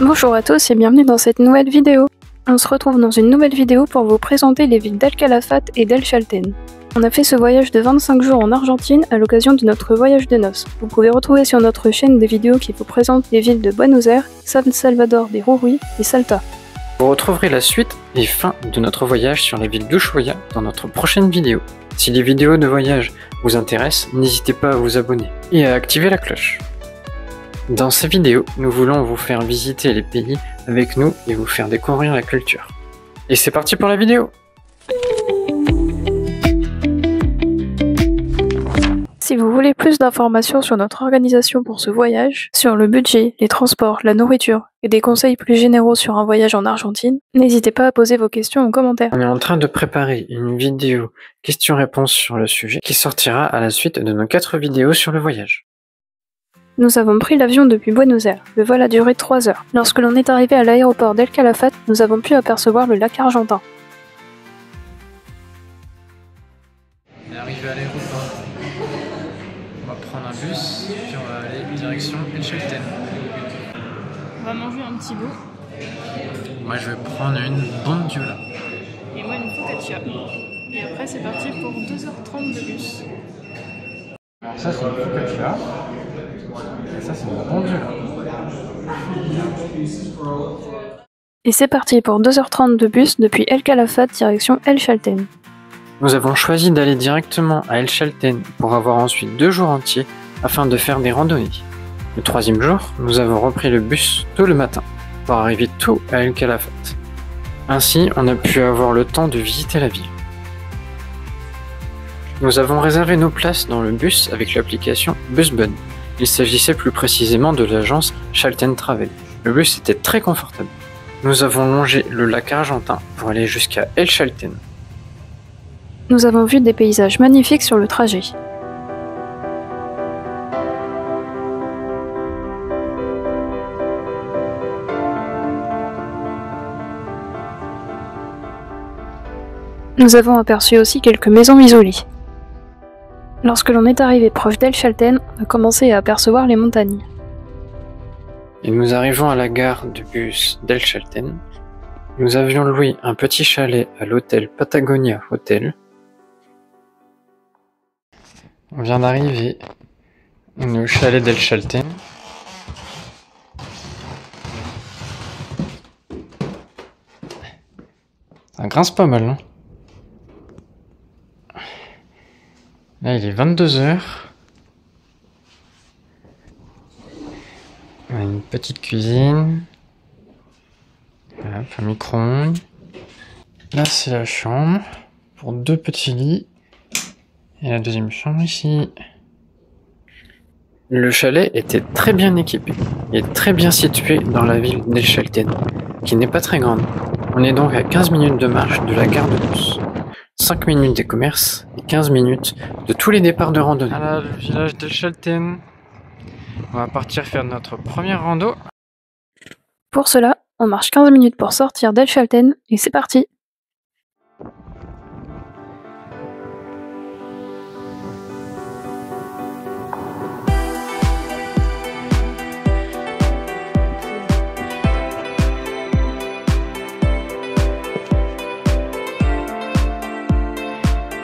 Bonjour à tous et bienvenue dans cette nouvelle vidéo. On se retrouve dans une nouvelle vidéo pour vous présenter les villes d'El Calafate et d'El Chaltén. On a fait ce voyage de 25 jours en Argentine à l'occasion de notre voyage de noces. Vous pouvez retrouver sur notre chaîne des vidéos qui vous présentent les villes de Buenos Aires, San Salvador de Jujuy et Salta. Vous retrouverez la suite et fin de notre voyage sur la ville d'Ushuaia dans notre prochaine vidéo. Si les vidéos de voyage vous intéressent, n'hésitez pas à vous abonner et à activer la cloche. Dans ces vidéos, nous voulons vous faire visiter les pays avec nous et vous faire découvrir la culture. Et c'est parti pour la vidéo! Si vous voulez plus d'informations sur notre organisation pour ce voyage, sur le budget, les transports, la nourriture et des conseils plus généraux sur un voyage en Argentine, n'hésitez pas à poser vos questions en commentaire. On est en train de préparer une vidéo questions-réponses sur le sujet qui sortira à la suite de nos 4 vidéos sur le voyage. Nous avons pris l'avion depuis Buenos Aires. Le vol a duré 3 heures. Lorsque l'on est arrivé à l'aéroport d'El Calafate, nous avons pu apercevoir le lac argentin. On est arrivé à l'aéroport. On va prendre un bus, puis on va aller direction El Chaltén. On va manger un petit bout. Moi je vais prendre une bondiola. Et moi une focaccia. Et après c'est parti pour 2h30 de bus. Alors ça c'est une focaccia. Et ça c'est une bondiola. Et c'est parti pour 2h30 de bus depuis El Calafate direction El Chaltén. Nous avons choisi d'aller directement à El Chaltén pour avoir ensuite 2 jours entiers afin de faire des randonnées. Le 3e jour, nous avons repris le bus tôt le matin pour arriver tôt à El Calafate. Ainsi, on a pu avoir le temps de visiter la ville. Nous avons réservé nos places dans le bus avec l'application Busbud. Il s'agissait plus précisément de l'agence Chaltén Travel. Le bus était très confortable. Nous avons longé le lac argentin pour aller jusqu'à El Chaltén. Nous avons vu des paysages magnifiques sur le trajet. Nous avons aperçu aussi quelques maisons isolées. Lorsque l'on est arrivé proche d'El Chaltén, on a commencé à apercevoir les montagnes. Et nous arrivons à la gare de bus d'El Chaltén. Nous avions loué un petit chalet à l'hôtel Patagonia Hotel. On vient d'arriver au chalet d'El Chaltén. Ça grince pas mal, hein? Là, il est 22 h. On a une petite cuisine. Voilà, un micro-ondes. Là, c'est la chambre pour 2 petits lits. Et la 2e chambre ici. Le chalet était très bien équipé et très bien situé dans la ville d'El Chaltén, qui n'est pas très grande. On est donc à 15 minutes de marche de la gare de bus, 5 minutes des commerces et 15 minutes de tous les départs de randonnée. Voilà le village d'El Chaltén. On va partir faire notre première rando. Pour cela, on marche 15 minutes pour sortir d'El Chaltén et c'est parti!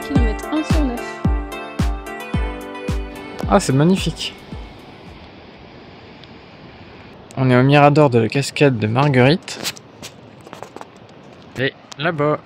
Kilomètre 1 sur 9. Ah, c'est magnifique. On est au mirador de la cascade de Marguerite. Et là-bas.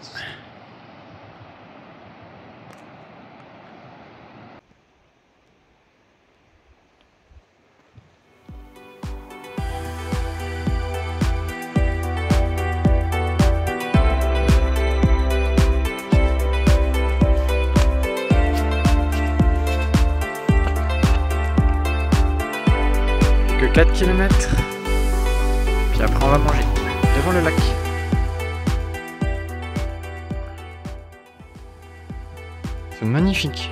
Que 4 km. Puis après on va manger devant le lac. C'est magnifique.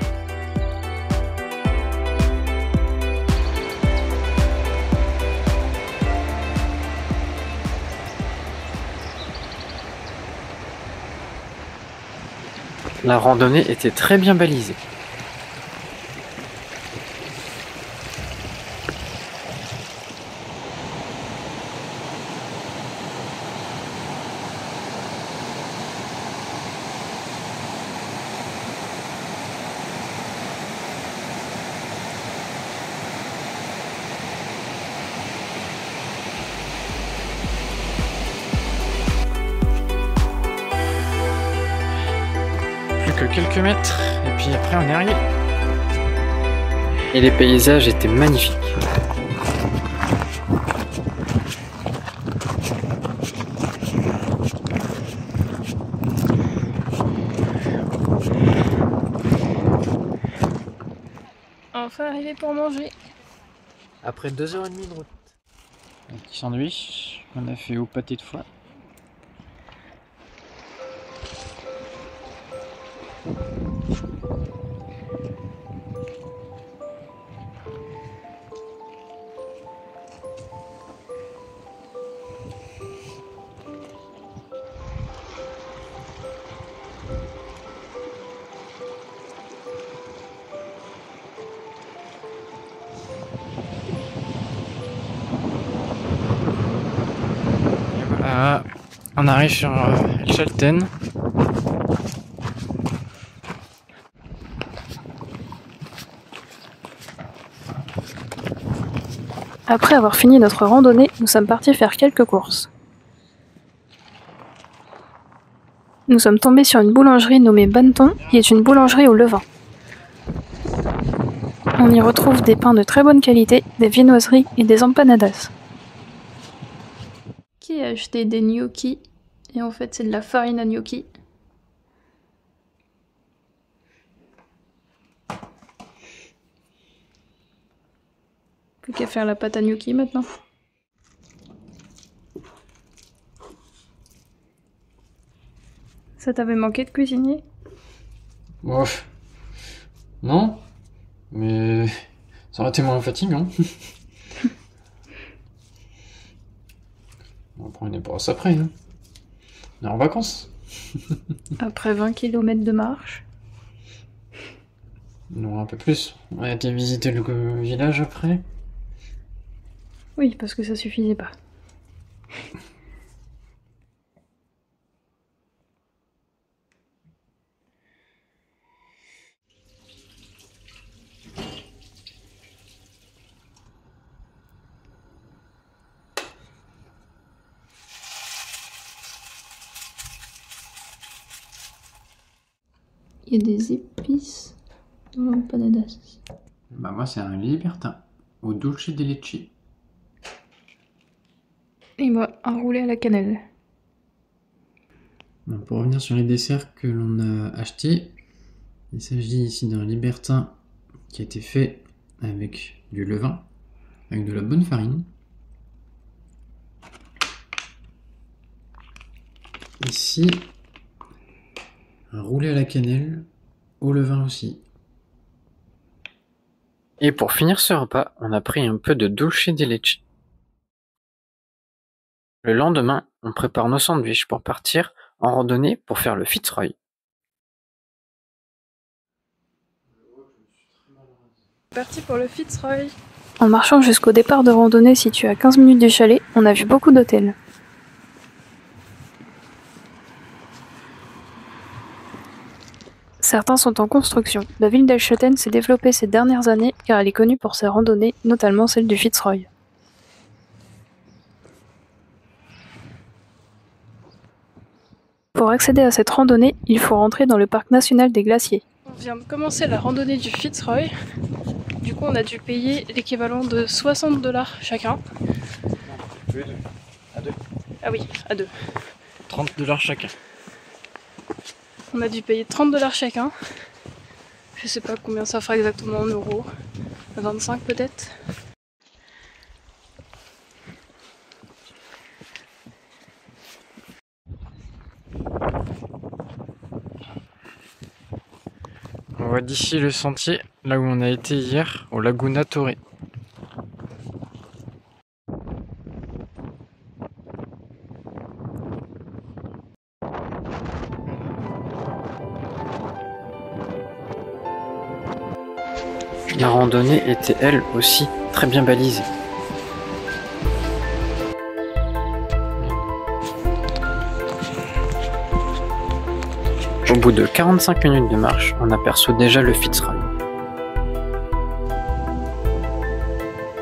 La randonnée était très bien balisée. que quelques mètres, et puis après on est arrivé. Et les paysages étaient magnifiques. Enfin arrivé pour manger. Après 2h30 de route. Un petit sandwich qu'on a fait au pâté de foie. On arrive sur El Chalten. Après avoir fini notre randonnée, nous sommes partis faire quelques courses. Nous sommes tombés sur une boulangerie nommée Banton, qui est une boulangerie au levain. On y retrouve des pains de très bonne qualité, des viennoiseries et des empanadas. Qui a acheté des gnocchis? Et en fait c'est de la farine à gnocchi. Plus qu'à faire la pâte à gnocchi maintenant. Ça t'avait manqué de cuisinier? Ouf. Non, mais ça aurait été moins fatigant. On est pas après, hein. On est en vacances. Après 20 km de marche. Non, un peu plus. On a été visiter le village après. Oui, parce que ça suffisait pas. Il y a des épices dans l'empanadas. Bah moi c'est un libertin au dulce de leche. Et moi, un roulé à la cannelle. Bon, pour revenir sur les desserts que l'on a achetés, il s'agit ici d'un libertin qui a été fait avec du levain, avec de la bonne farine. Ici, un roulé à la cannelle, au levain aussi. Et pour finir ce repas, on a pris un peu de dulce de leche. Le lendemain, on prépare nos sandwichs pour partir en randonnée pour faire le Fitzroy. Parti pour le Fitzroy. En marchant jusqu'au départ de randonnée situé à 15 minutes du chalet, on a vu beaucoup d'hôtels. Certains sont en construction. La ville d'El Chalten s'est développée ces dernières années car elle est connue pour ses randonnées, notamment celle du Fitzroy. Pour accéder à cette randonnée, il faut rentrer dans le parc national des glaciers. On vient de commencer la randonnée du Fitzroy. Du coup, on a dû payer l'équivalent de 60 $ chacun. À deux. Ah oui, à deux. 30 $ chacun. On a dû payer 30 $ chacun. Je sais pas combien ça fera exactement en euros. 25 peut-être. On voit d'ici le sentier, là où on a été hier, au Laguna Torre. La randonnée était elle aussi très bien balisée. Au bout de 45 minutes de marche, on aperçoit déjà le Fitzroy.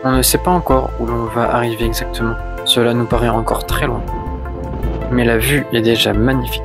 On ne sait pas encore où l'on va arriver exactement, cela nous paraît encore très loin. Mais la vue est déjà magnifique.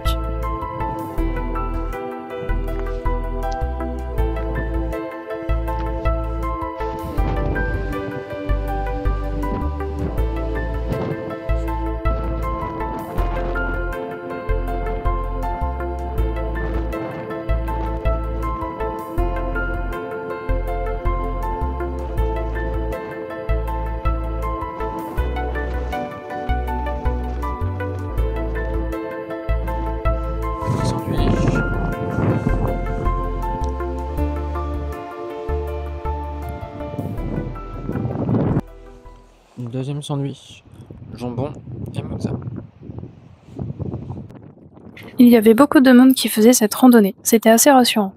deuxième sandwich. Jambon et mozza. Il y avait beaucoup de monde qui faisait cette randonnée, c'était assez rassurant.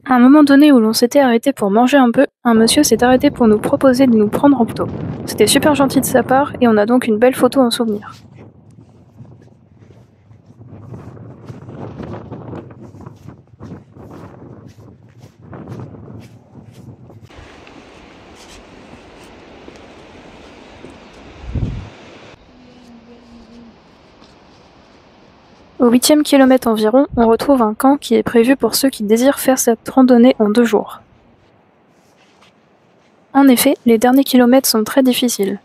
À un moment donné où l'on s'était arrêté pour manger un peu, un monsieur s'est arrêté pour nous proposer de nous prendre en photo. C'était super gentil de sa part et on a donc une belle photo en souvenir. Au 8e kilomètre environ, on retrouve un camp qui est prévu pour ceux qui désirent faire cette randonnée en 2 jours. En effet, les derniers kilomètres sont très difficiles.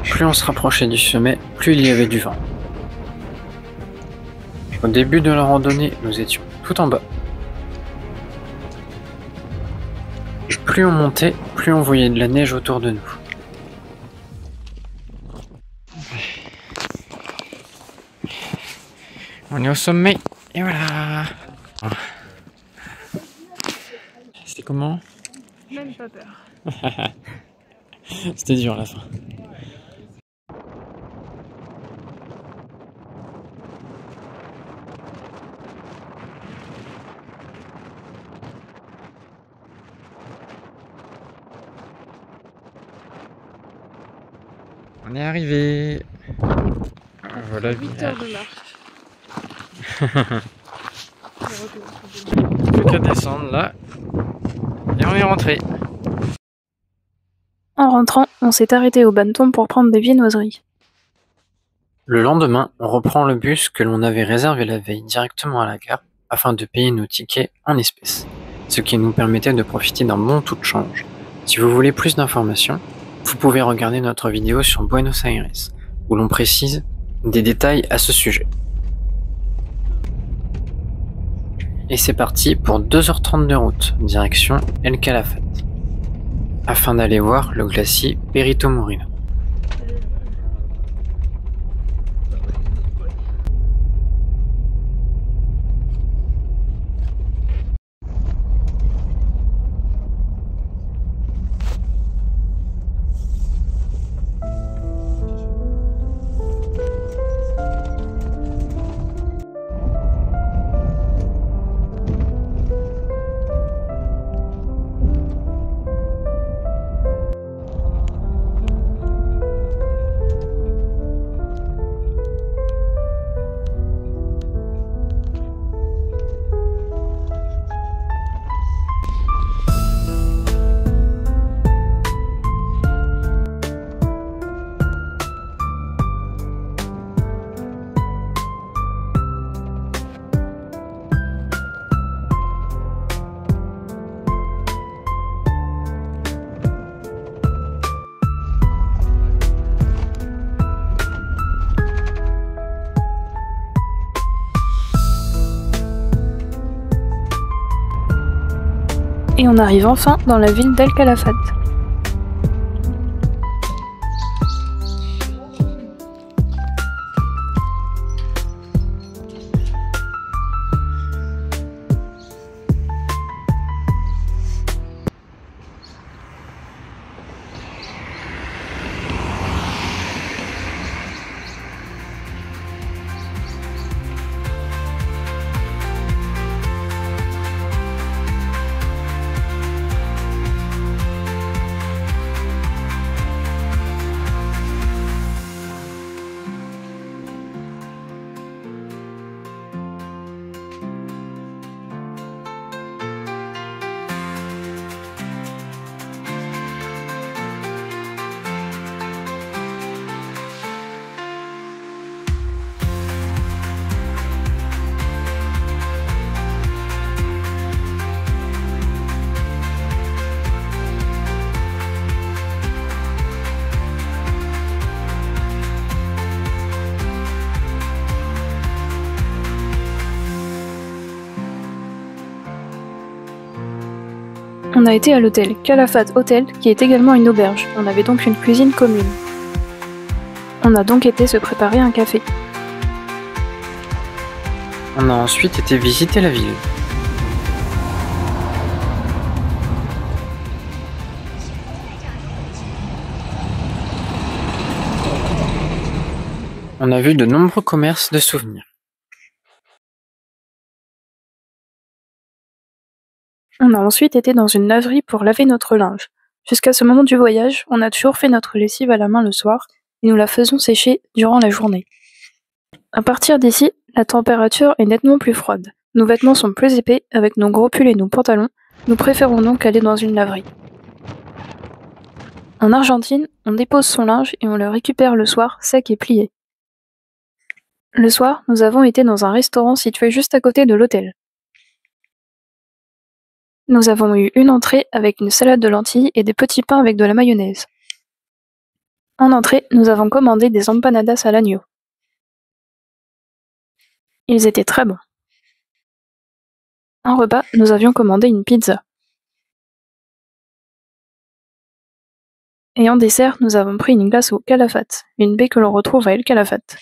Plus on se rapprochait du sommet, plus il y avait du vent. Au début de la randonnée, nous étions tout en bas. Et plus on montait, plus on voyait de la neige autour de nous. On est au sommet, et voilà. C'était comment? Même pas peur. C'était dur à la fin. On est arrivé. Voilà. 8 heures de marche. Plus qu'à descendre là. Et on est rentré. En rentrant, on s'est arrêté au Banneton pour prendre des viennoiseries. Le lendemain, on reprend le bus que l'on avait réservé la veille directement à la gare afin de payer nos tickets en espèces, ce qui nous permettait de profiter d'un bon taux de change. Si vous voulez plus d'informations, vous pouvez regarder notre vidéo sur Buenos Aires, où l'on précise des détails à ce sujet. Et c'est parti pour 2h30 de route, direction El Calafate, afin d'aller voir le glacier Perito Moreno. Et on arrive enfin dans la ville d'El Calafate. On a été à l'hôtel Calafat Hotel, qui est également une auberge. On avait donc une cuisine commune. On a donc été se préparer un café. On a ensuite été visiter la ville. On a vu de nombreux commerces de souvenirs. On a ensuite été dans une laverie pour laver notre linge. Jusqu'à ce moment du voyage, on a toujours fait notre lessive à la main le soir et nous la faisons sécher durant la journée. À partir d'ici, la température est nettement plus froide. Nos vêtements sont plus épais avec nos gros pulls et nos pantalons. Nous préférons donc aller dans une laverie. En Argentine, on dépose son linge et on le récupère le soir sec et plié. Le soir, nous avons été dans un restaurant situé juste à côté de l'hôtel. Nous avons eu une entrée avec une salade de lentilles et des petits pains avec de la mayonnaise. En entrée, nous avons commandé des empanadas à l'agneau. Ils étaient très bons. En repas, nous avions commandé une pizza. Et en dessert, nous avons pris une glace au Calafate, une baie que l'on retrouve à El Calafate.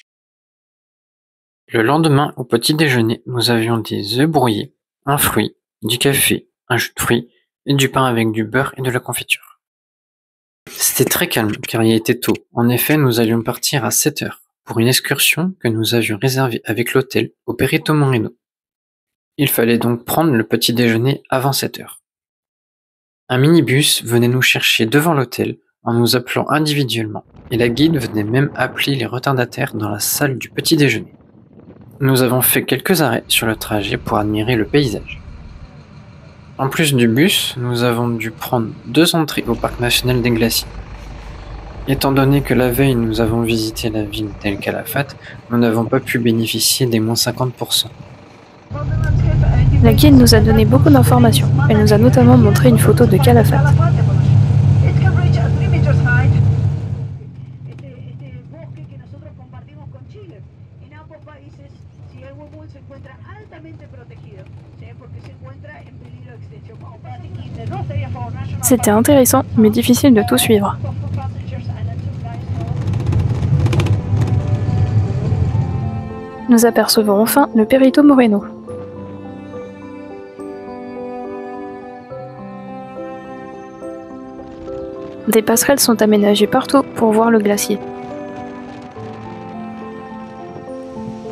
Le lendemain, au petit déjeuner, nous avions des œufs brouillés, un fruit, du café, un jus de fruits et du pain avec du beurre et de la confiture. C'était très calme car il était tôt. En effet, nous allions partir à 7 heures pour une excursion que nous avions réservée avec l'hôtel au Perito Moreno. Il fallait donc prendre le petit déjeuner avant 7 heures. Un minibus venait nous chercher devant l'hôtel en nous appelant individuellement et la guide venait même appeler les retardataires dans la salle du petit déjeuner. Nous avons fait quelques arrêts sur le trajet pour admirer le paysage. En plus du bus, nous avons dû prendre 2 entrées au parc national des glaciers. Étant donné que la veille nous avons visité la ville d'El Calafate, nous n'avons pas pu bénéficier des moins 50%. La guide nous a donné beaucoup d'informations. Elle nous a notamment montré une photo de Calafate. C'était intéressant, mais difficile de tout suivre. Nous apercevons enfin le Perito Moreno. Des passerelles sont aménagées partout pour voir le glacier.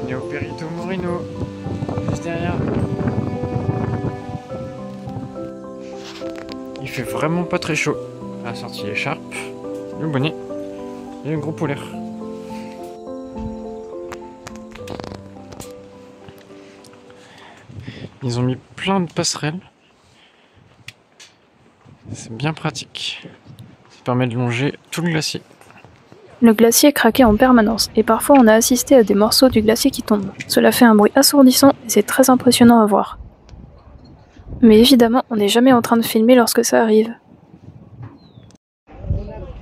On est au Perito Moreno, juste derrière. Il fait vraiment pas très chaud. On a sorti l'écharpe, le bonnet et le gros polaire. Ils ont mis plein de passerelles. C'est bien pratique. Ça permet de longer tout le glacier. Le glacier craquait en permanence et parfois on a assisté à des morceaux du glacier qui tombent. Cela fait un bruit assourdissant et c'est très impressionnant à voir. Mais évidemment, on n'est jamais en train de filmer lorsque ça arrive.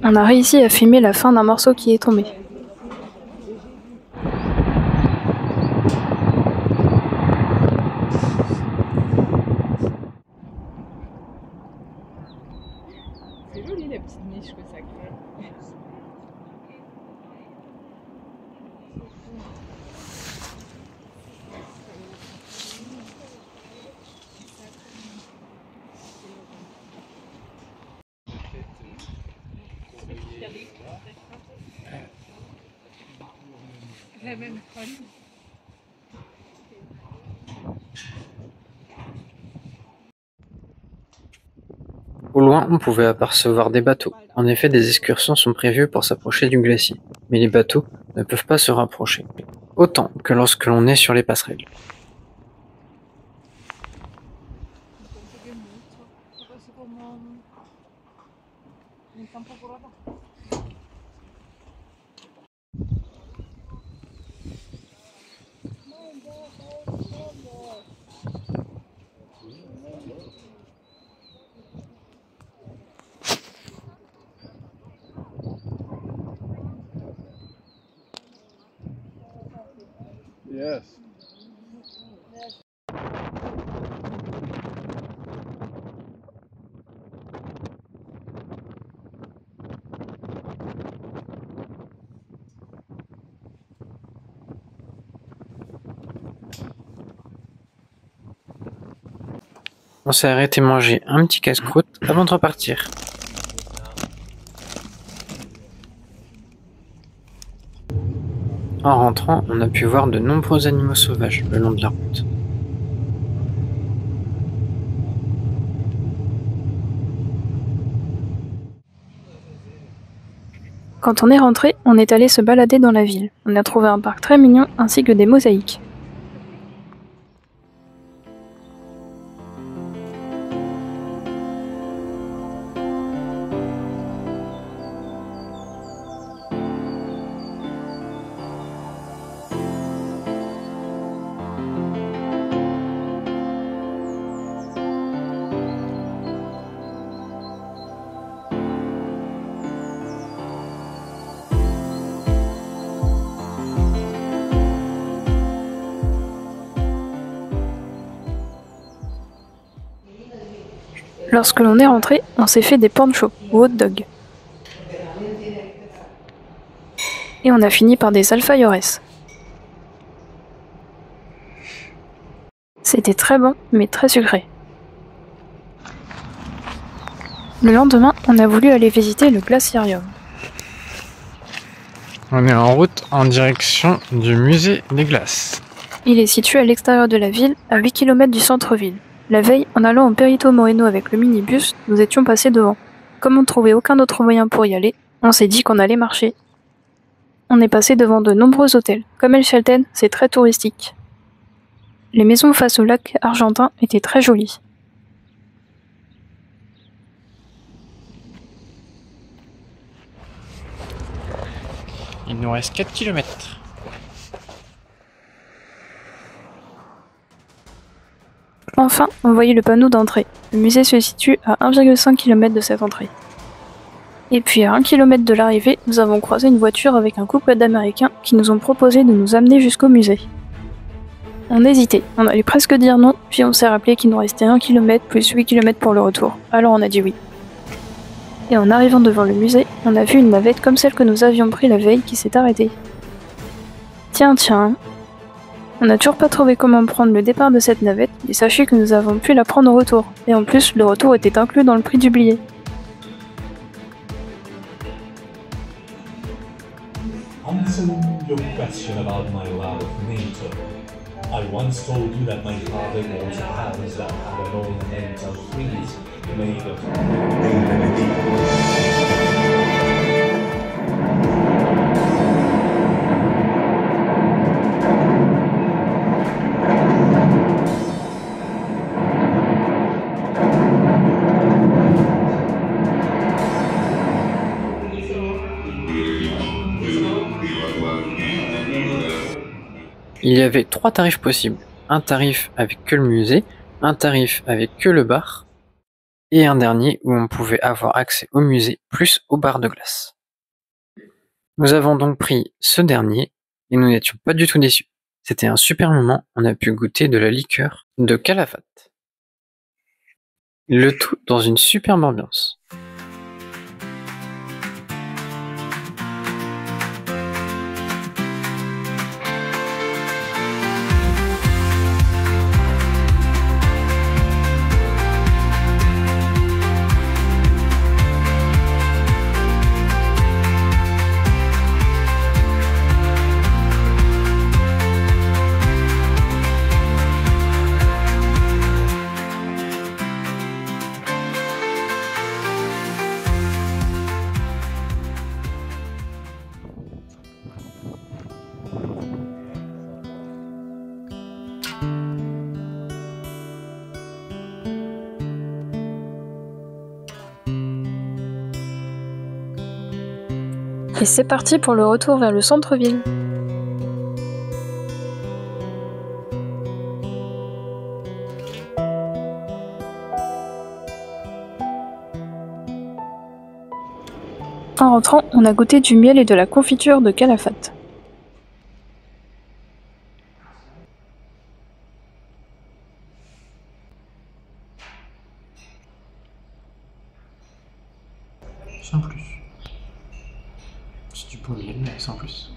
On a réussi à filmer la fin d'un morceau qui est tombé. C'est joli la petite niche que ça crée. La même folle. Au loin, on pouvait apercevoir des bateaux. En effet, des excursions sont prévues pour s'approcher du glacier, mais les bateaux ne peuvent pas se rapprocher, autant que lorsque l'on est sur les passerelles. Yes. on s'est arrêté manger un petit casse-croûte avant de repartir. En rentrant, on a pu voir de nombreux animaux sauvages le long de la route. Quand on est rentré, on est allé se balader dans la ville. On a trouvé un parc très mignon ainsi que des mosaïques. Lorsque l'on est rentré, on s'est fait des panchos ou hot dogs. Et on a fini par des alfajores. C'était très bon, mais très sucré. Le lendemain, on a voulu aller visiter le glaciarium. On est en route en direction du musée des glaces. Il est situé à l'extérieur de la ville, à 8 km du centre-ville. La veille, en allant au Perito Moreno avec le minibus, nous étions passés devant. Comme on ne trouvait aucun autre moyen pour y aller, on s'est dit qu'on allait marcher. On est passé devant de nombreux hôtels. Comme El Chalten, c'est très touristique. Les maisons face au lac argentin étaient très jolies. Il nous reste 4 km. Enfin, on voyait le panneau d'entrée. Le musée se situe à 1,5 km de cette entrée. Et puis à 1 km de l'arrivée, nous avons croisé une voiture avec un couple d'Américains qui nous ont proposé de nous amener jusqu'au musée. On hésitait, on allait presque dire non, puis on s'est rappelé qu'il nous restait 1 km plus 8 km pour le retour. Alors on a dit oui. Et en arrivant devant le musée, on a vu une navette comme celle que nous avions pris la veille qui s'est arrêtée. Tiens, on n'a toujours pas trouvé comment prendre le départ de cette navette, mais sachez que nous avons pu la prendre au retour. Et en plus, le retour était inclus dans le prix du billet. Answering your question about my love of nature, I once told you that my father was a house that had an ornamental frieze made of Il y avait 3 tarifs possibles. Un tarif avec que le musée, un tarif avec que le bar, et un dernier où on pouvait avoir accès au musée plus au bar de glace. Nous avons donc pris ce dernier et nous n'étions pas du tout déçus. C'était un super moment, on a pu goûter de la liqueur de Calafate. Le tout dans une superbe ambiance. Et c'est parti pour le retour vers le centre-ville. En rentrant, on a goûté du miel et de la confiture de Calafate. Sans plus. C'est du bon miel, mais sans plus.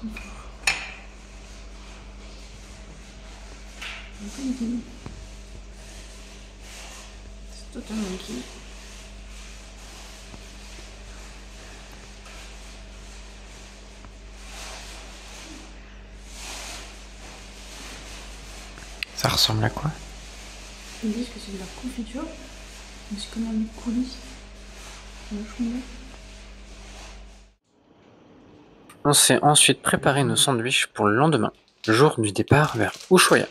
sont forts. C'est totalement qui. Ça ressemble à quoi? Ils disent que c'est de la confiture, mais c'est comme un coulis. On s'est ensuite préparé nos sandwichs pour le lendemain, jour du départ vers Ushuaia.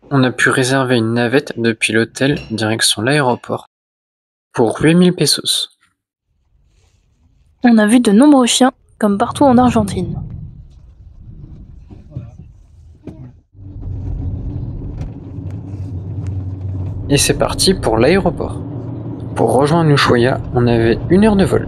On a pu réserver une navette depuis l'hôtel direction l'aéroport pour 8000 pesos. On a vu de nombreux chiens, comme partout en Argentine. Et c'est parti pour l'aéroport. Pour rejoindre Ushuaia, on avait 1 heure de vol.